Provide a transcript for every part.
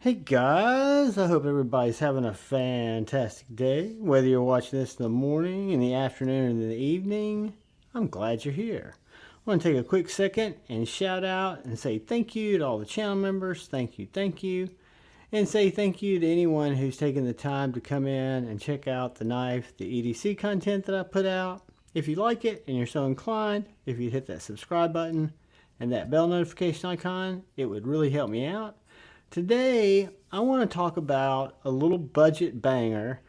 Hey guys, I hope everybody's having a fantastic day. Whether you're watching this in the morning, in the afternoon, or in the evening, I'm glad you're here. I want to take a quick second and shout out and say thank you to all the channel members. Thank you. And say thank you to anyone who's taken the time to come in and check out the knife, the EDC content that I put out. If you like it and you're so inclined, if you hit that subscribe button and that bell notification icon, it would really help me out. Today, I want to talk about a little budget banger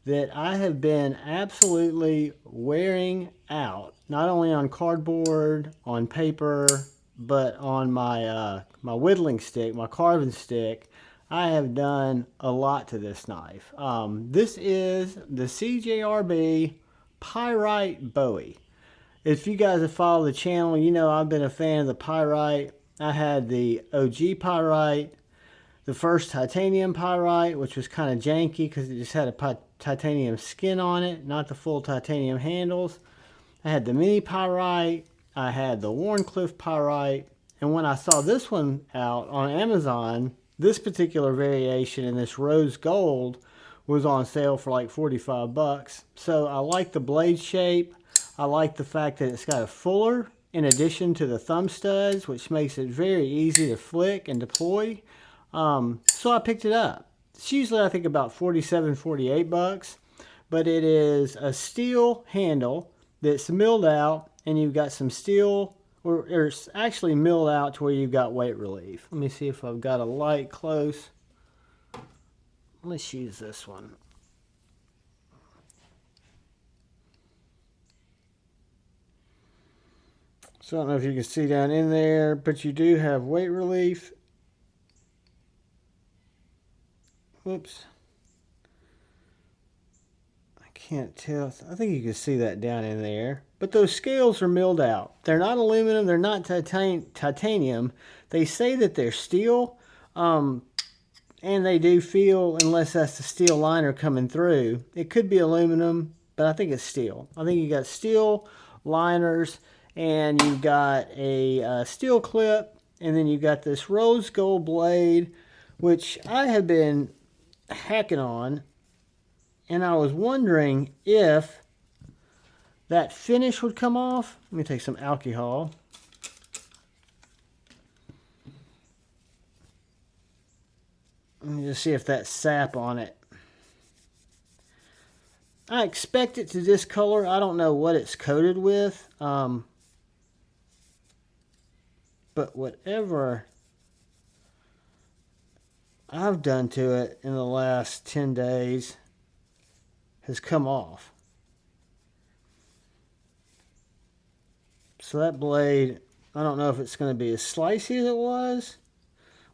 that I have been absolutely wearing out, not only on cardboard, on paper, but on my whittling stick, my carving stick. I have done a lot to this knife. This is the CJRB Pyrite Bowie. If you guys have followed the channel, you know I've been a fan of the Pyrite. I had the OG Pyrite, the first titanium Pyrite, which was kind of janky because it just had a titanium skin on it, not the full titanium handles. I had the mini Pyrite, I had the Wharncliffe Pyrite, and when I saw this one out on Amazon, this particular variation in this rose gold was on sale for like 45 bucks. So I like the blade shape. I like the fact that it's got a fuller in addition to the thumb studs, which makes it very easy to flick and deploy. So I picked it up. It's usually I think about 47, 48 bucks, but it is a steel handle that's milled out, and you've got some steel, or it's actually milled out to where you've got weight relief. Let me see if I've got a light close. Let's use this one. So I don't know if you can see down in there, but you do have weight relief. Whoops. I can't tell. I think you can see that down in there. But those scales are milled out. They're not aluminum. They're not titanium. They say that they're steel. And they do feel, unless that's the steel liner coming through. It could be aluminum, but I think it's steel. I think you got steel liners, and you've got a steel clip, and then you've got this rose gold blade, which I have been hacking on, and I was wondering if that finish would come off. Let me take some alcohol. Let me just see if that sap on it. I expect it to discolor. I don't know what it's coated with, but whatever I've done to it in the last 10 days has come off. So that blade, I don't know if it's going to be as slicey as it was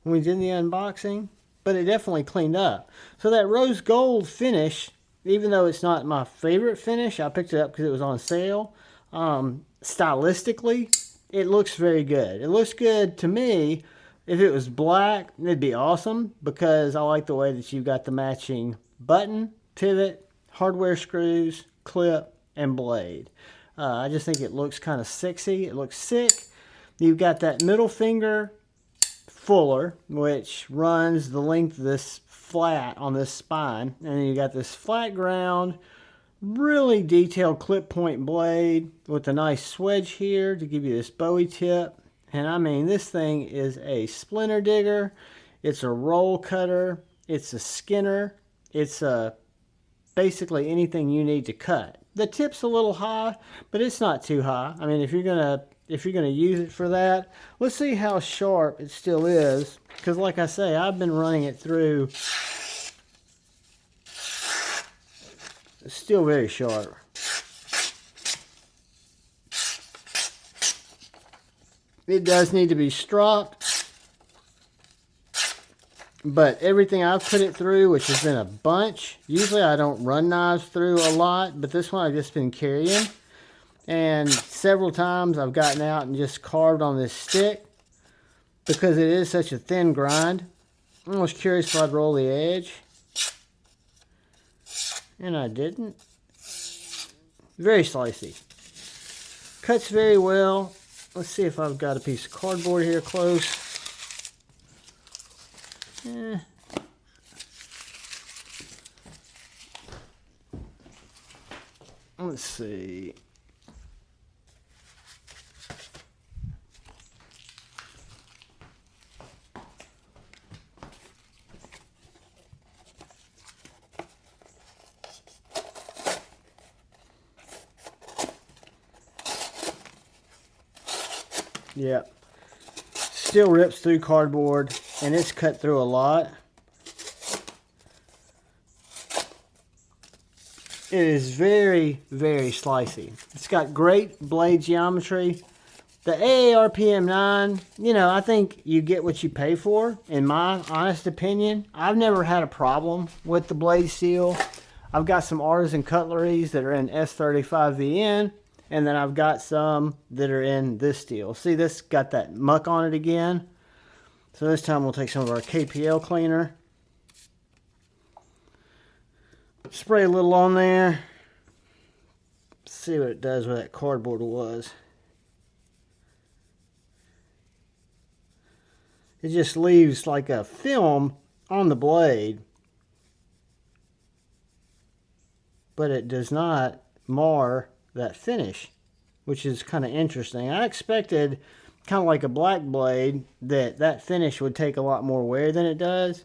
when we did the unboxing, but it definitely cleaned up. So that rose gold finish, even though it's not my favorite finish, I picked it up because it was on sale. Stylistically, it looks very good. It looks good to me. If it was black, it'd be awesome because I like the way that you've got the matching button, pivot, hardware screws, clip, and blade. I just think it looks kind of sexy. It looks sick. You've got that middle finger fuller, which runs the length of this flat on this spine. And then you got this flat ground, really detailed clip point blade with a nice swedge here to give you this Bowie tip. And I mean, this thing is a splinter digger, it's a roll cutter, it's a skinner, it's basically anything you need to cut. The tip's a little high, but it's not too high. I mean, if you're gonna use it for that, let's see how sharp it still is. Because like I say, I've been running it through. It's still very sharp. It does need to be stropped, but everything I've put it through, which has been a bunch, usually I don't run knives through a lot, but this one I've just been carrying, and several times I've gotten out and just carved on this stick because it is such a thin grind. I was curious if I'd roll the edge, and I didn't. Very slicey. Cuts very well. Let's see if I've got a piece of cardboard here close. Let's see. Yeah, still rips through cardboard, and it's cut through a lot. It is very, very slicey. It's got great blade geometry. The AARPM9, you know, I think you get what you pay for, in my honest opinion. I've never had a problem with the blade steel. I've got some artisan cutleries that are in S35VN, and then I've got some that are in this steel. See, this got that muck on it again. So this time we'll take some of our KPL cleaner. Spray a little on there. See what it does where that cardboard was. It just leaves like a film on the blade, but it does not mar that finish, which is kind of interesting. I expected, kind of like a black blade, that finish would take a lot more wear than it does,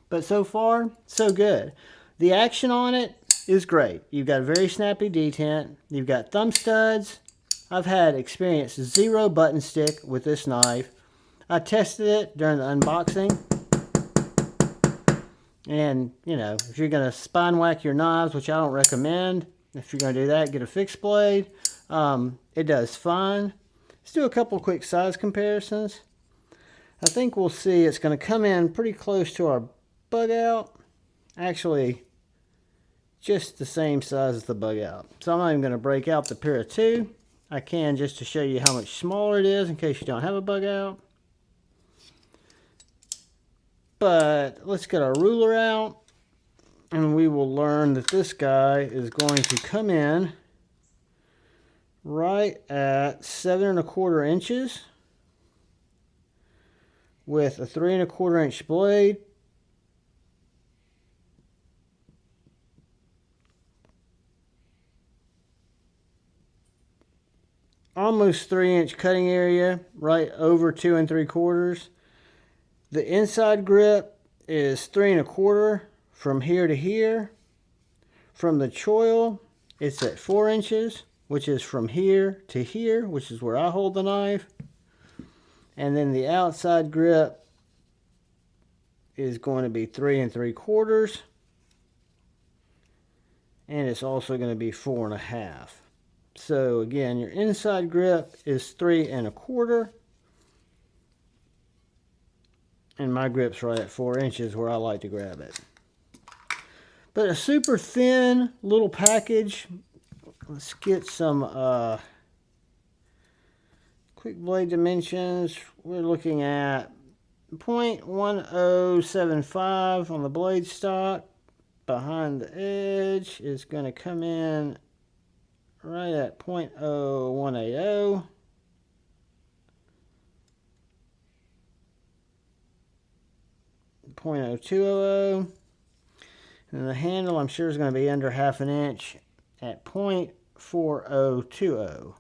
but so far, so good. The action on it is great. You've got a very snappy detent. You've got thumb studs. I've had experience 0 button stick with this knife. I tested it during the unboxing. And, you know, if you're going to spine whack your knives, which I don't recommend, if you're going to do that, get a fixed blade. It does fine. Let's do a couple quick size comparisons. I think we'll see it's going to come in pretty close to our bug out. Actually, just the same size as the bug out. So I'm not even going to break out the pair of 2. I can just to show you how much smaller it is in case you don't have a bug out. But let's get our ruler out, and we will learn that this guy is going to come in right at 7 1/4 inches with a 3 1/4 inch blade. Almost 3 inch cutting area, right over 2 3/4. The inside grip is 3 1/4 from here to here. From the choil, it's at 4 inches, which is from here to here, which is where I hold the knife. And then the outside grip is going to be 3 3/4. And it's also going to be 4 1/2. So again, your inside grip is 3 1/4. And my grip's right at 4 inches where I like to grab it. But a super thin little package. Let's get some quick blade dimensions. We're looking at 0.1075 on the blade stock. Behind the edge is going to come in right at 0.0180. .0200, and the handle I'm sure is going to be under 1/2 inch at 0.4020.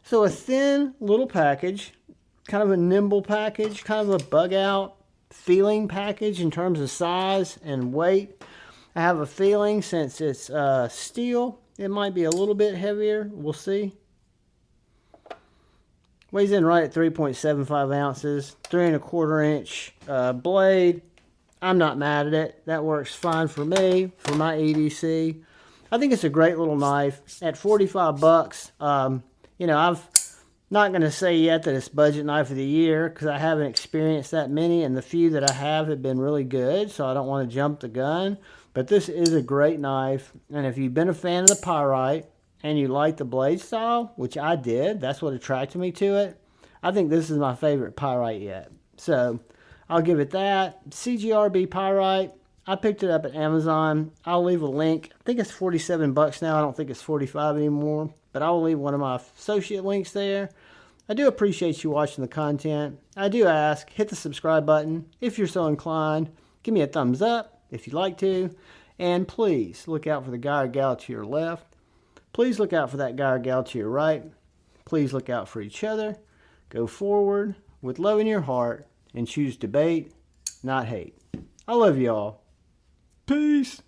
So a thin little package, kind of a nimble package, kind of a bug out feeling package in terms of size and weight. I have a feeling since it's steel, it might be a little bit heavier. We'll see. Weighs in right at 3.75 ounces, 3 1/4 inch blade. I'm not mad at it. That works fine for me, for my EDC. I think it's a great little knife. At 45 bucks, you know, I'm not going to say yet that it's budget knife of the year because I haven't experienced that many, and the few that I have been really good, so I don't want to jump the gun. But this is a great knife, and if you've been a fan of the Pyrite and you like the blade style, which I did, that's what attracted me to it, I think this is my favorite Pyrite yet. So I'll give it that. CJRB Pyrite. I picked it up at Amazon. I'll leave a link. I think it's 47 bucks now. I don't think it's 45 anymore. But I will leave one of my associate links there. I do appreciate you watching the content. I do ask, hit the subscribe button if you're so inclined. Give me a thumbs up if you'd like to. And please look out for the guy or gal to your left. Please look out for that guy or gal to your right. Please look out for each other. Go forward with love in your heart and choose debate, not hate. I love you all. Peace.